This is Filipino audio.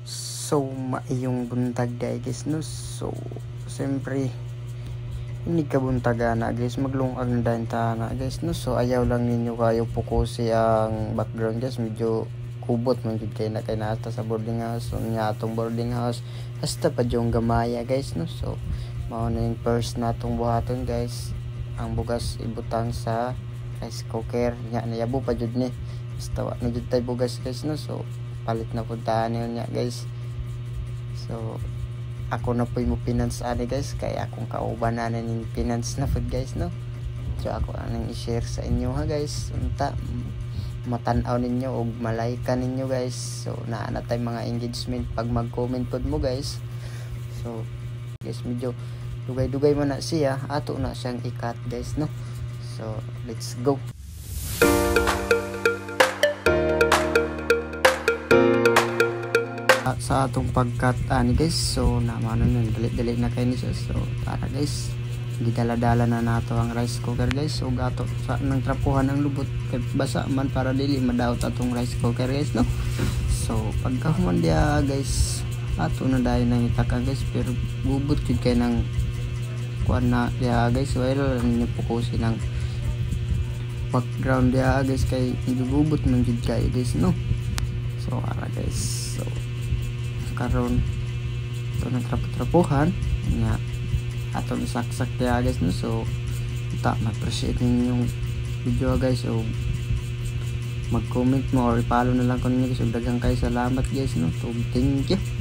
So maayong buntag guys no. So siyempre hindi ka buntaga na guys, maglungag na dahil na guys no. So ayaw lang ninyo kayo pukusi ang background guys, medyo kubot man jud kay na kay nata sa boarding house. So nya atong boarding house hasta pa yung gamaya guys no. So mao na yung first natong buhaton guys, ang bugas ibutang sa rice cooker nya nayabo pa jud ni, basta wa na jud tay bugas guys no. So palit na puntahan niya guys. So ako na po yung finance ani guys, kaya akong kauban na ning finance na food guys no. So ako anang i-share sa inyo ha guys, unta matanaw ninyo o malayka ninyo guys. So naana tay mga engagement pag mag-comment pod mo guys. So guys medyo dugay-dugay man na siya, ato na siyang i-cut guys no. So let's go. Sa atong pagkat ani guys, so naman nun dali-dali na kayo niya. So tara guys, gidala-dala na nato ang rice cooker guys. So gato sa nang trapuhan ang lubot kay basa man para dili madaot atong rice cooker guys no. So pagkahuman dia guys, ato na dai nang itaka guys, pero bubot jud kay nang kuan na dia guys. Well ni pukusin ng background dia guys kay bubot man jud kay guys no. So ara guys, so karon ito ng trapuhan nga atong isaksak dia guys no. So ta ma-appreciate ninyong video guys, so mag-comment mo or i-follow na lang ko ninyo guys. Daghang kayo salamat guys no. So thank you.